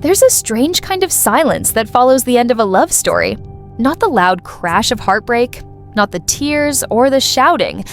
there's a strange kind of silence that follows the end of a love story. Not the loud crash of heartbreak, not the tears or the shouting,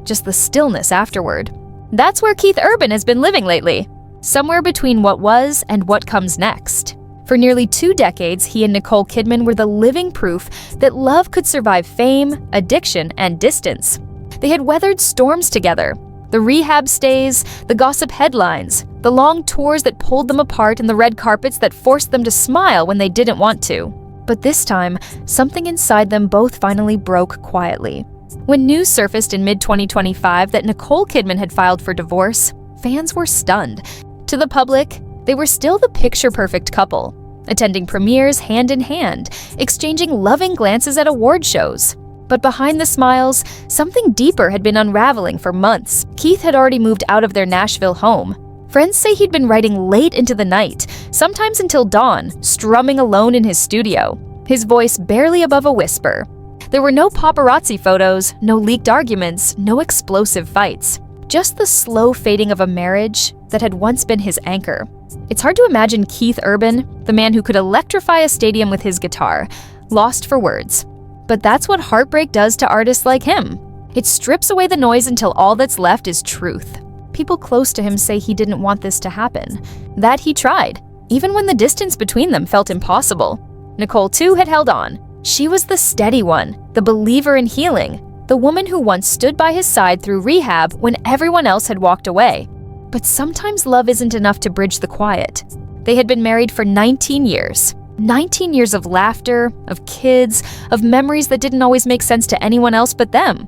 just the stillness afterward. That's where Keith Urban has been living lately, somewhere between what was and what comes next. For nearly 2 decades, he and Nicole Kidman were the living proof that love could survive fame, addiction, and distance. They had weathered storms together. The rehab stays, the gossip headlines, the long tours that pulled them apart, and the red carpets that forced them to smile when they didn't want to. But this time, something inside them both finally broke quietly. When news surfaced in mid-2025 that Nicole Kidman had filed for divorce, fans were stunned. To the public, they were still the picture-perfect couple, attending premieres hand in hand, exchanging loving glances at award shows. But behind the smiles, something deeper had been unraveling for months. Keith had already moved out of their Nashville home. Friends say he'd been writing late into the night, sometimes until dawn, strumming alone in his studio, his voice barely above a whisper. There were no paparazzi photos, no leaked arguments, no explosive fights. Just the slow fading of a marriage that had once been his anchor. It's hard to imagine Keith Urban, the man who could electrify a stadium with his guitar, lost for words. But that's what heartbreak does to artists like him. It strips away the noise until all that's left is truth. People close to him say he didn't want this to happen, that he tried, even when the distance between them felt impossible. Nicole, too, had held on. She was the steady one, the believer in healing, the woman who once stood by his side through rehab when everyone else had walked away. But sometimes love isn't enough to bridge the quiet. They had been married for 19 years. 19 years of laughter, of kids, of memories that didn't always make sense to anyone else but them.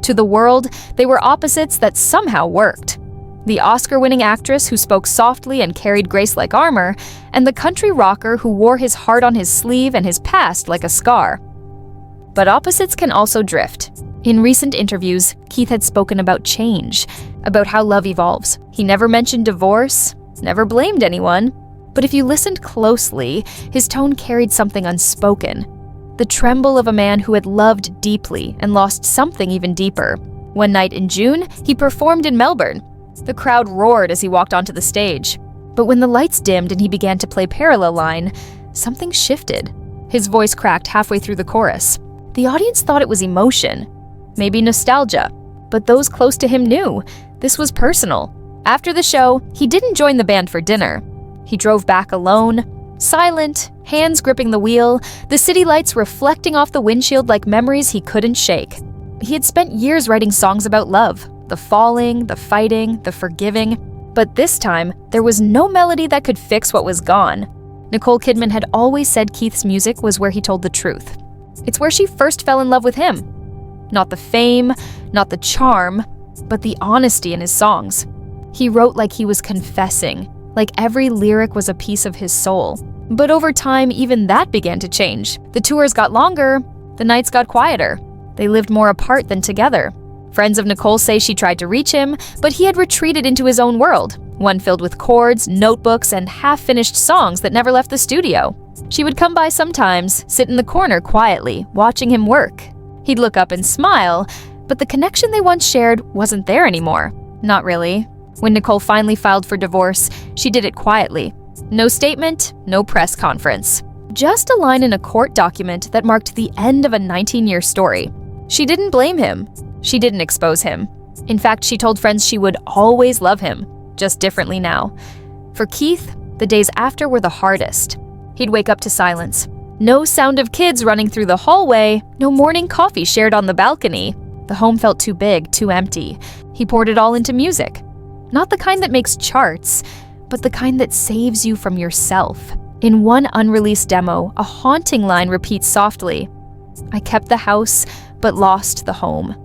To the world, they were opposites that somehow worked. The Oscar-winning actress who spoke softly and carried grace like armor, and the country rocker who wore his heart on his sleeve and his past like a scar. But opposites can also drift. In recent interviews, Keith had spoken about change, about how love evolves. He never mentioned divorce, never blamed anyone. But if you listened closely, his tone carried something unspoken. The tremble of a man who had loved deeply and lost something even deeper. One night in June, he performed in Melbourne. The crowd roared as he walked onto the stage. But when the lights dimmed and he began to play Parallel Line, something shifted. His voice cracked halfway through the chorus. The audience thought it was emotion, maybe nostalgia. But those close to him knew this was personal. After the show, he didn't join the band for dinner. He drove back alone, silent, hands gripping the wheel, the city lights reflecting off the windshield like memories he couldn't shake. He had spent years writing songs about love, the falling, the fighting, the forgiving. But this time, there was no melody that could fix what was gone. Nicole Kidman had always said Keith's music was where he told the truth. It's where she first fell in love with him. Not the fame, not the charm, but the honesty in his songs. He wrote like he was confessing, like every lyric was a piece of his soul. But over time, even that began to change. The tours got longer, the nights got quieter. They lived more apart than together. Friends of Nicole say she tried to reach him, but he had retreated into his own world, one filled with chords, notebooks, and half-finished songs that never left the studio. She would come by sometimes, sit in the corner quietly, watching him work. He'd look up and smile, but the connection they once shared wasn't there anymore. Not really. When Nicole finally filed for divorce, she did it quietly. No statement, no press conference. Just a line in a court document that marked the end of a 19-year story. She didn't blame him. She didn't expose him. In fact, she told friends she would always love him, just differently now. For Keith, the days after were the hardest. He'd wake up to silence. No sound of kids running through the hallway, no morning coffee shared on the balcony. The home felt too big, too empty. He poured it all into music. Not the kind that makes charts, but the kind that saves you from yourself. In one unreleased demo, a haunting line repeats softly, "I kept the house, but lost the home."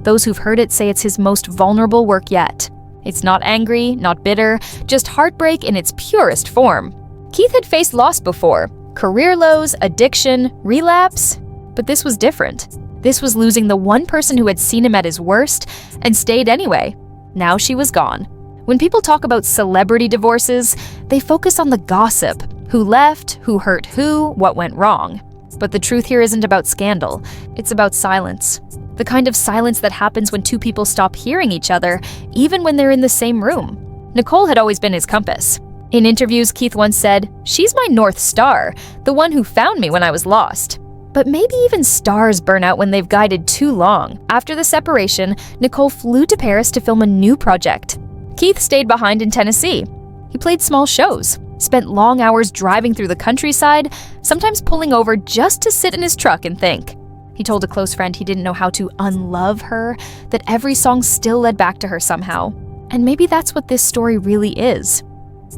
Those who've heard it say it's his most vulnerable work yet. It's not angry, not bitter, just heartbreak in its purest form. Keith had faced loss before, career lows, addiction, relapse, but this was different. This was losing the one person who had seen him at his worst and stayed anyway. Now she was gone. When people talk about celebrity divorces, they focus on the gossip, who left, who hurt who, what went wrong. But the truth here isn't about scandal, it's about silence. The kind of silence that happens when two people stop hearing each other, even when they're in the same room. Nicole had always been his compass. In interviews, Keith once said, "She's my North Star, the one who found me when I was lost." But maybe even stars burn out when they've guided too long. After the separation, Nicole flew to Paris to film a new project. Keith stayed behind in Tennessee. He played small shows, spent long hours driving through the countryside, sometimes pulling over just to sit in his truck and think. He told a close friend he didn't know how to unlove her, that every song still led back to her somehow. And maybe that's what this story really is.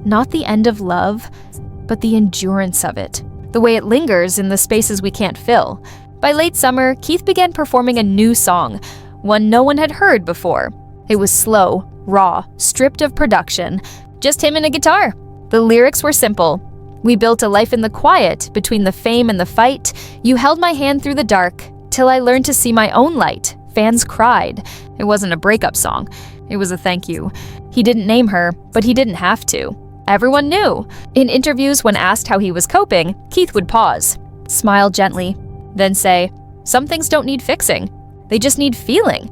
Not the end of love, but the endurance of it. The way it lingers in the spaces we can't fill. By late summer, Keith began performing a new song, one no one had heard before. It was slow, raw, stripped of production, just him and a guitar. The lyrics were simple. "We built a life in the quiet, between the fame and the fight. You held my hand through the dark, till I learned to see my own light." Fans cried. It wasn't a breakup song. It was a thank you. He didn't name her, but he didn't have to. Everyone knew. In interviews, when asked how he was coping, Keith would pause, smile gently, then say, "Some things don't need fixing. They just need feeling."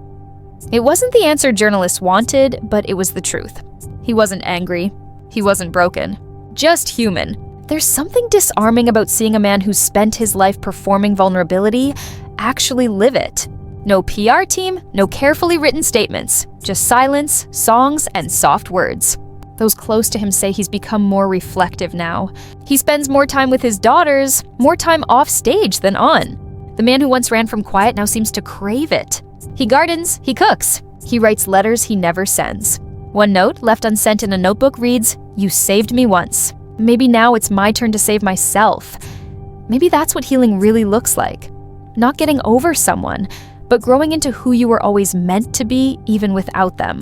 It wasn't the answer journalists wanted, but it was the truth. He wasn't angry. He wasn't broken. Just human. There's something disarming about seeing a man who spent his life performing vulnerability actually live it. No PR team, no carefully written statements, just silence, songs, and soft words. Those close to him say he's become more reflective now. He spends more time with his daughters, more time off stage than on. The man who once ran from quiet now seems to crave it. He gardens, he cooks, he writes letters he never sends. One note left unsent in a notebook reads, "You saved me once. Maybe now it's my turn to save myself." Maybe that's what healing really looks like. Not getting over someone, but growing into who you were always meant to be, even without them.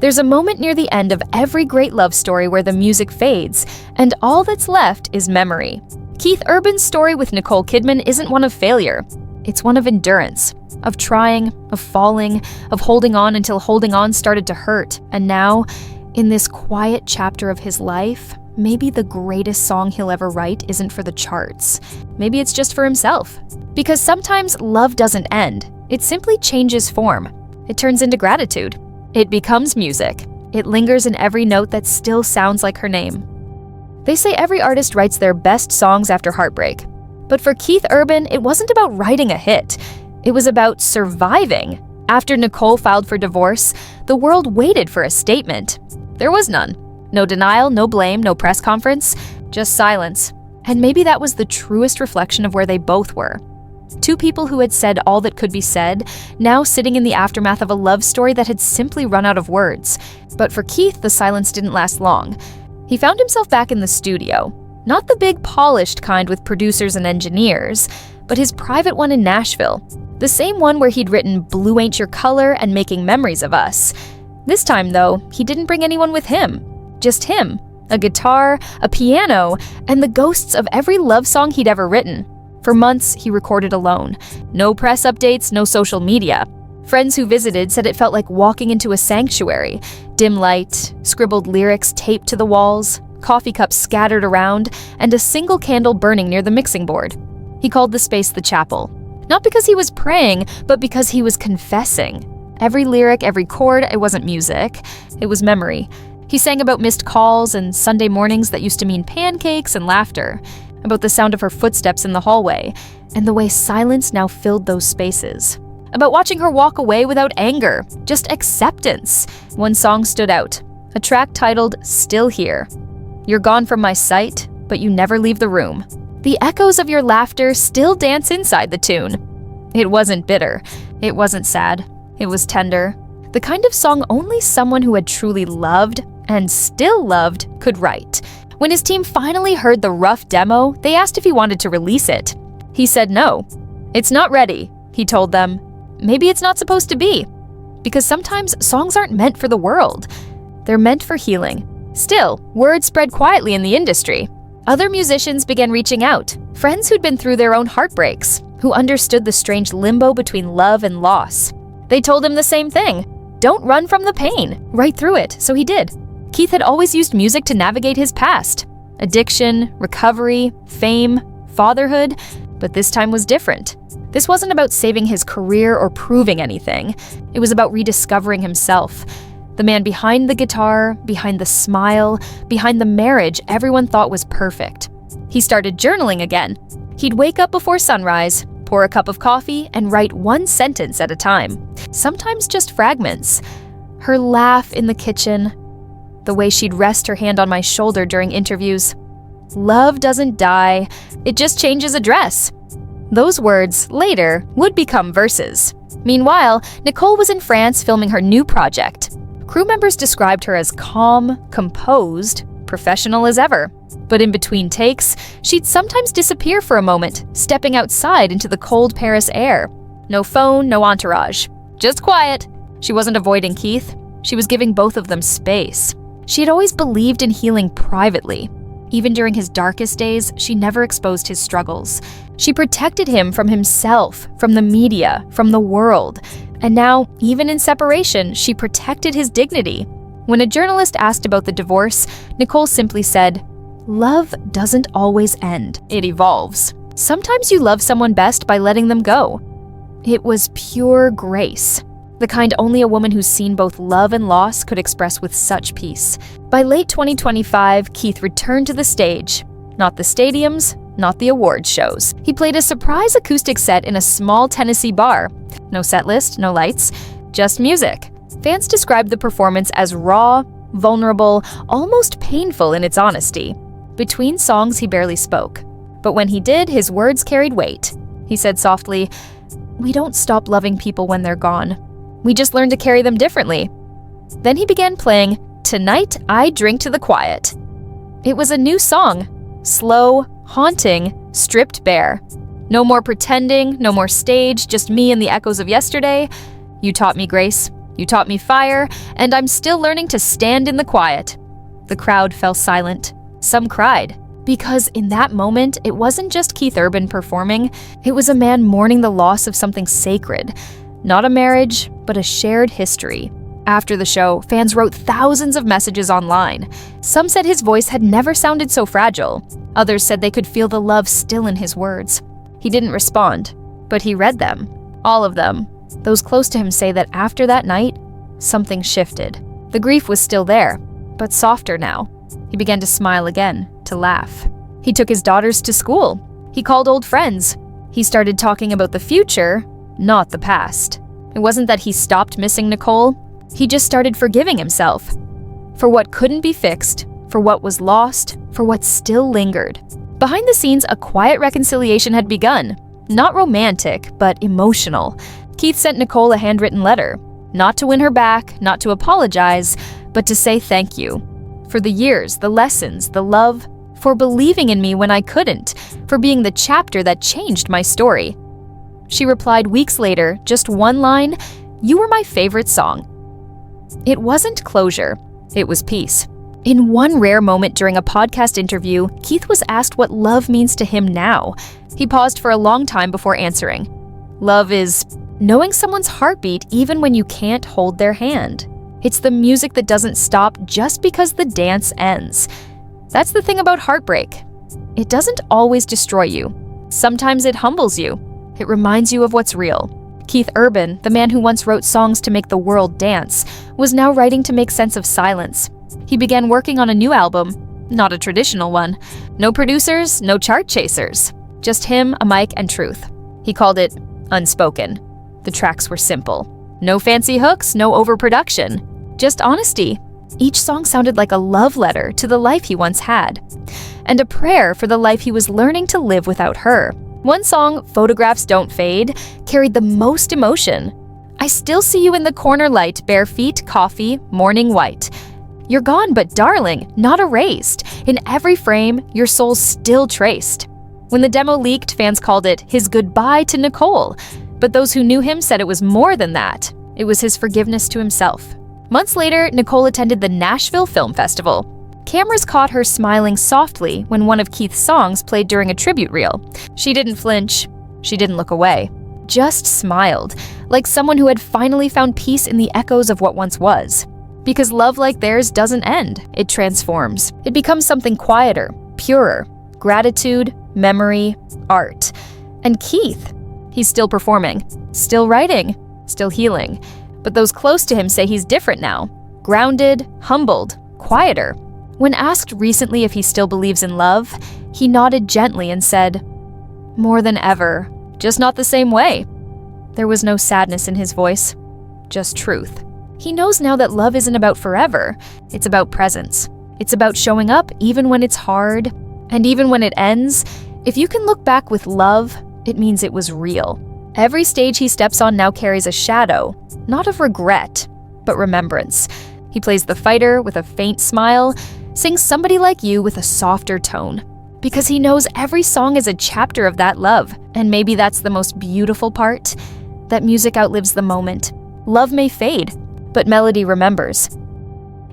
There's a moment near the end of every great love story where the music fades, and all that's left is memory. Keith Urban's story with Nicole Kidman isn't one of failure. It's one of endurance, of trying, of falling, of holding on until holding on started to hurt. And now, in this quiet chapter of his life, maybe the greatest song he'll ever write isn't for the charts. Maybe it's just for himself. Because sometimes love doesn't end. It simply changes form. It turns into gratitude. It becomes music. It lingers in every note that still sounds like her name. They say every artist writes their best songs after heartbreak. But for Keith Urban, it wasn't about writing a hit. It was about surviving. After Nicole filed for divorce, the world waited for a statement. There was none. No denial, no blame, no press conference, just silence. And maybe that was the truest reflection of where they both were. Two people who had said all that could be said, now sitting in the aftermath of a love story that had simply run out of words. But for Keith, the silence didn't last long. He found himself back in the studio. Not the big polished kind with producers and engineers, but his private one in Nashville. The same one where he'd written "Blue Ain't Your Color" and "Making Memories of Us." This time, though, he didn't bring anyone with him. Just him, a guitar, a piano, and the ghosts of every love song he'd ever written. For months, he recorded alone. No press updates, no social media. Friends who visited said it felt like walking into a sanctuary. Dim light, scribbled lyrics taped to the walls, coffee cups scattered around, and a single candle burning near the mixing board. He called the space the chapel. Not because he was praying, but because he was confessing. Every lyric, every chord, it wasn't music. It was memory. He sang about missed calls and Sunday mornings that used to mean pancakes and laughter. About the sound of her footsteps in the hallway, and the way silence now filled those spaces. About watching her walk away without anger, just acceptance. One song stood out, a track titled "Still Here." "You're gone from my sight, but you never leave the room. The echoes of your laughter still dance inside the tune." It wasn't bitter. It wasn't sad. It was tender. The kind of song only someone who had truly loved, and still loved, could write. When his team finally heard the rough demo, they asked if he wanted to release it. He said no. "It's not ready," he told them. Maybe it's not supposed to be. Because sometimes songs aren't meant for the world. They're meant for healing. Still, word spread quietly in the industry. Other musicians began reaching out, friends who'd been through their own heartbreaks, who understood the strange limbo between love and loss. They told him the same thing. Don't run from the pain. Right through it, so he did. Keith had always used music to navigate his past. Addiction, recovery, fame, fatherhood, but this time was different. This wasn't about saving his career or proving anything. It was about rediscovering himself. The man behind the guitar, behind the smile, behind the marriage everyone thought was perfect. He started journaling again. He'd wake up before sunrise, pour a cup of coffee, and write one sentence at a time. Sometimes just fragments. Her laugh in the kitchen, the way she'd rest her hand on my shoulder during interviews. Love doesn't die, it just changes address. Those words, later, would become verses. Meanwhile, Nicole was in France filming her new project. Crew members described her as calm, composed, professional as ever. But in between takes, she'd sometimes disappear for a moment, stepping outside into the cold Paris air. No phone, no entourage. Just quiet. She wasn't avoiding Keith. She was giving both of them space. She had always believed in healing privately. Even during his darkest days, she never exposed his struggles. She protected him from himself, from the media, from the world. And now, even in separation, she protected his dignity. When a journalist asked about the divorce, Nicole simply said, "Love doesn't always end. It evolves. Sometimes you love someone best by letting them go." It was pure grace. The kind only a woman who's seen both love and loss could express with such peace. By late 2025, Keith returned to the stage. Not the stadiums, not the awards shows. He played a surprise acoustic set in a small Tennessee bar. No set list, no lights, just music. Fans described the performance as raw, vulnerable, almost painful in its honesty. Between songs, he barely spoke. But when he did, his words carried weight. He said softly, "We don't stop loving people when they're gone. We just learn to carry them differently." Then he began playing "Tonight I Drink to the Quiet." It was a new song, slow, haunting, stripped bare. No more pretending, no more stage, just me and the echoes of yesterday. You taught me grace, you taught me fire, and I'm still learning to stand in the quiet. The crowd fell silent. Some cried. Because in that moment, it wasn't just Keith Urban performing, it was a man mourning the loss of something sacred. Not a marriage, but a shared history. After the show, fans wrote thousands of messages online. Some said his voice had never sounded so fragile. Others said they could feel the love still in his words. He didn't respond, but he read them. All of them. Those close to him say that after that night, something shifted. The grief was still there, but softer now. He began to smile again, to laugh. He took his daughters to school. He called old friends. He started talking about the future, not the past. It wasn't that he stopped missing Nicole. He just started forgiving himself. For what couldn't be fixed, for what was lost, for what still lingered. Behind the scenes, a quiet reconciliation had begun. Not romantic, but emotional. Keith sent Nicole a handwritten letter. Not to win her back, not to apologize, but to say thank you. For the years, the lessons, the love, for believing in me when I couldn't, for being the chapter that changed my story. She replied weeks later, just one line, "You were my favorite song." It wasn't closure, it was peace. In one rare moment during a podcast interview, Keith was asked what love means to him now. He paused for a long time before answering. Love is knowing someone's heartbeat even when you can't hold their hand. It's the music that doesn't stop just because the dance ends. That's the thing about heartbreak. It doesn't always destroy you. Sometimes it humbles you. It reminds you of what's real. Keith Urban, the man who once wrote songs to make the world dance, was now writing to make sense of silence. He began working on a new album, not a traditional one. No producers, no chart chasers. Just him, a mic, and truth. He called it Unspoken. The tracks were simple. No fancy hooks, no overproduction. Just honesty. Each song sounded like a love letter to the life he once had, and a prayer for the life he was learning to live without her. One song, Photographs Don't Fade, carried the most emotion. I still see you in the corner light, bare feet, coffee, morning white. You're gone, but darling, not erased. In every frame, your soul's still traced. When the demo leaked, fans called it his goodbye to Nicole. But those who knew him said it was more than that. It was his forgiveness to himself. Months later, Nicole attended the Nashville Film Festival. Cameras caught her smiling softly when one of Keith's songs played during a tribute reel. She didn't flinch. She didn't look away. Just smiled, like someone who had finally found peace in the echoes of what once was. Because love like theirs doesn't end, it transforms. It becomes something quieter, purer. Gratitude, memory, art. And Keith, he's still performing, still writing, still healing. But those close to him say he's different now. Grounded, humbled, quieter. When asked recently if he still believes in love, he nodded gently and said, "More than ever, just not the same way." There was no sadness in his voice, just truth. He knows now that love isn't about forever, it's about presence. It's about showing up even when it's hard, and even when it ends. If you can look back with love, it means it was real. Every stage he steps on now carries a shadow, not of regret, but remembrance. He plays the fighter with a faint smile, sings Somebody Like You with a softer tone. Because he knows every song is a chapter of that love, and maybe that's the most beautiful part, that music outlives the moment. Love may fade, but melody remembers.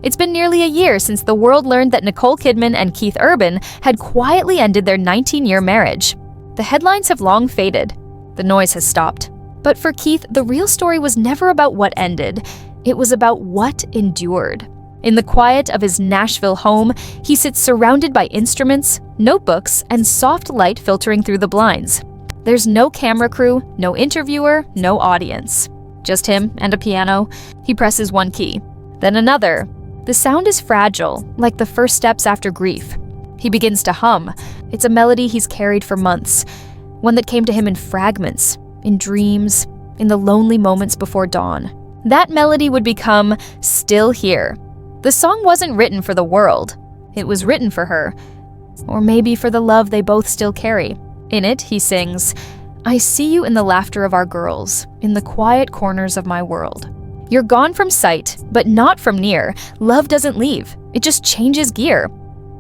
It's been nearly a year since the world learned that Nicole Kidman and Keith Urban had quietly ended their 19-year marriage. The headlines have long faded. The noise has stopped. But for Keith, the real story was never about what ended. It was about what endured. In the quiet of his Nashville home, he sits surrounded by instruments, notebooks, and soft light filtering through the blinds. There's no camera crew, no interviewer, no audience. Just him and a piano. He presses one key, then another. The sound is fragile, like the first steps after grief. He begins to hum. It's a melody he's carried for months, one that came to him in fragments, in dreams, in the lonely moments before dawn. That melody would become Still Here. The song wasn't written for the world. It was written for her. Or maybe for the love they both still carry. In it, he sings, "I see you in the laughter of our girls, in the quiet corners of my world. You're gone from sight, but not from near. Love doesn't leave. It just changes gear."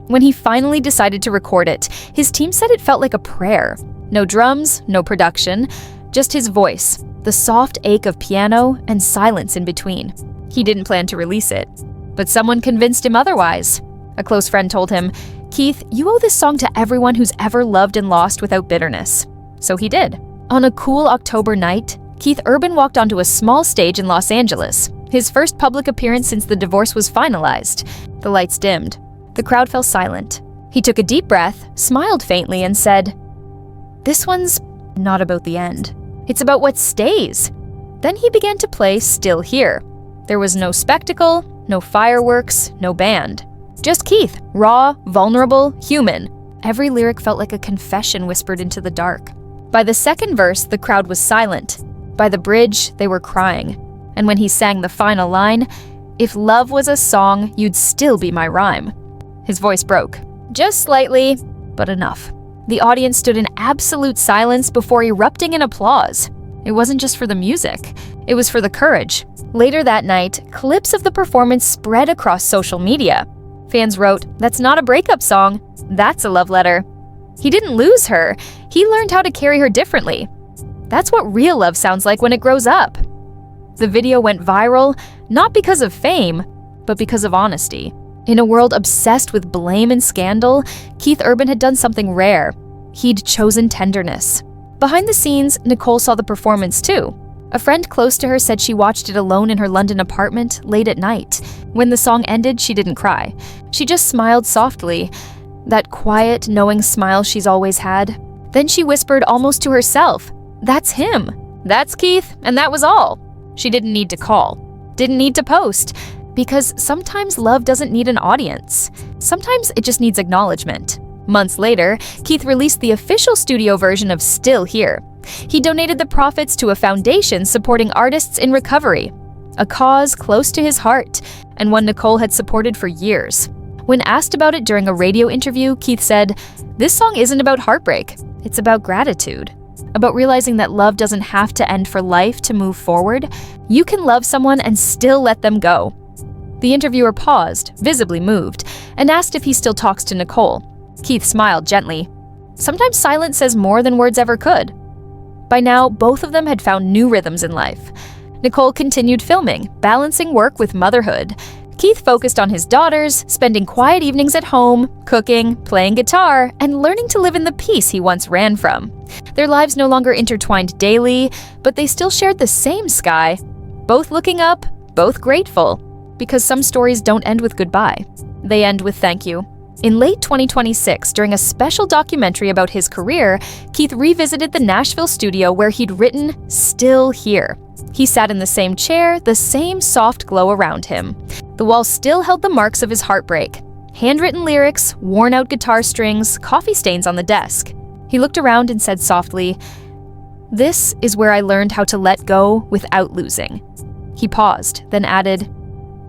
When he finally decided to record it, his team said it felt like a prayer. No drums, no production, just his voice, the soft ache of piano and silence in between. He didn't plan to release it, but someone convinced him otherwise. A close friend told him, "Keith, you owe this song to everyone who's ever loved and lost without bitterness." So he did. On a cool October night, Keith Urban walked onto a small stage in Los Angeles, his first public appearance since the divorce was finalized. The lights dimmed. The crowd fell silent. He took a deep breath, smiled faintly, and said, "This one's not about the end. It's about what stays." Then he began to play Still Here. There was no spectacle, no fireworks, no band. Just Keith, raw, vulnerable, human. Every lyric felt like a confession whispered into the dark. By the second verse, the crowd was silent. By the bridge, they were crying. And when he sang the final line, "If love was a song, you'd still be my rhyme," his voice broke. Just slightly, but enough. The audience stood in absolute silence before erupting in applause. It wasn't just for the music, it was for the courage. Later that night, clips of the performance spread across social media. Fans wrote, "That's not a breakup song, that's a love letter." He didn't lose her, he learned how to carry her differently. That's what real love sounds like when it grows up. The video went viral, not because of fame, but because of honesty. In a world obsessed with blame and scandal, Keith Urban had done something rare. He'd chosen tenderness. Behind the scenes, Nicole saw the performance too. A friend close to her said she watched it alone in her London apartment late at night. When the song ended, she didn't cry. She just smiled softly, that quiet, knowing smile she's always had. Then she whispered almost to herself, "That's him. That's Keith, and that was all." She didn't need to call, didn't need to post, because sometimes love doesn't need an audience. Sometimes it just needs acknowledgement. Months later, Keith released the official studio version of Still Here. He donated the profits to a foundation supporting artists in recovery, a cause close to his heart, and one Nicole had supported for years. When asked about it during a radio interview, Keith said, "This song isn't about heartbreak, it's about gratitude. About realizing that love doesn't have to end for life to move forward. You can love someone and still let them go." The interviewer paused, visibly moved, and asked if he still talks to Nicole. Keith smiled gently. Sometimes silence says more than words ever could. By now, both of them had found new rhythms in life. Nicole continued filming, balancing work with motherhood. Keith focused on his daughters, spending quiet evenings at home, cooking, playing guitar, and learning to live in the peace he once ran from. Their lives no longer intertwined daily, but they still shared the same sky. Both looking up, both grateful. Because some stories don't end with goodbye. They end with thank you. In late 2026, during a special documentary about his career, Keith revisited the Nashville studio where he'd written Still Here. He sat in the same chair, the same soft glow around him. The wall still held the marks of his heartbreak. Handwritten lyrics, worn-out guitar strings, coffee stains on the desk. He looked around and said softly, "This is where I learned how to let go without losing." He paused, then added,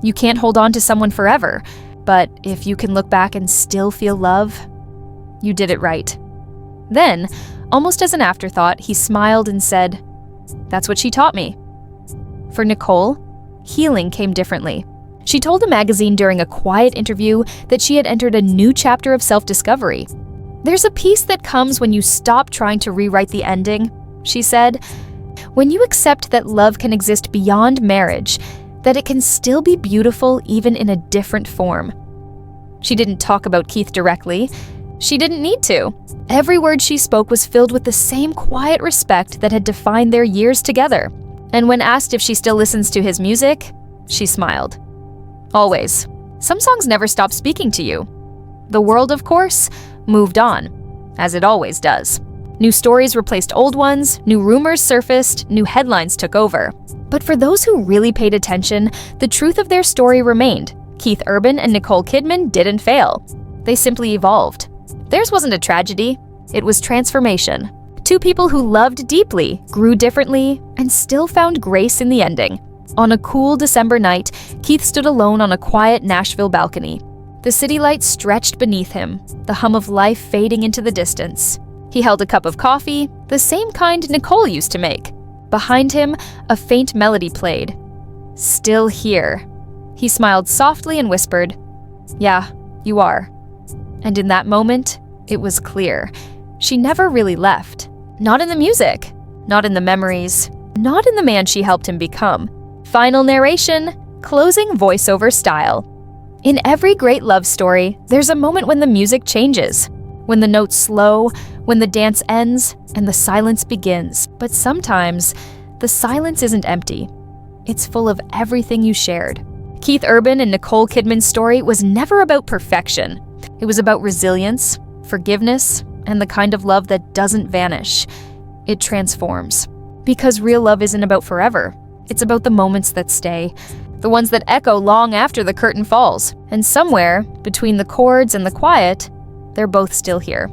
"You can't hold on to someone forever, but if you can look back and still feel love, you did it right." Then, almost as an afterthought, he smiled and said, "That's what she taught me." For Nicole, healing came differently. She told a magazine during a quiet interview that she had entered a new chapter of self-discovery. "There's a peace that comes when you stop trying to rewrite the ending," she said. "When you accept that love can exist beyond marriage, that it can still be beautiful even in a different form." She didn't talk about Keith directly. She didn't need to. Every word she spoke was filled with the same quiet respect that had defined their years together. And when asked if she still listens to his music, she smiled. "Always. Some songs never stop speaking to you." The world, of course, moved on, as it always does. New stories replaced old ones, new rumors surfaced, new headlines took over. But for those who really paid attention, the truth of their story remained. Keith Urban and Nicole Kidman didn't fail. They simply evolved. Theirs wasn't a tragedy, it was transformation. Two people who loved deeply, grew differently, and still found grace in the ending. On a cool December night, Keith stood alone on a quiet Nashville balcony. The city lights stretched beneath him, the hum of life fading into the distance. He held a cup of coffee, the same kind Nicole used to make. Behind him, a faint melody played. "Still here." He smiled softly and whispered, "Yeah, you are." And in that moment, it was clear. She never really left. Not in the music, not in the memories, not in the man she helped him become. Final narration, closing voiceover style. In every great love story, there's a moment when the music changes, when the notes slow, when the dance ends, and the silence begins. But sometimes, the silence isn't empty. It's full of everything you shared. Keith Urban and Nicole Kidman's story was never about perfection. It was about resilience, forgiveness, and the kind of love that doesn't vanish. It transforms. Because real love isn't about forever. It's about the moments that stay, the ones that echo long after the curtain falls. And somewhere, between the chords and the quiet, they're both still here.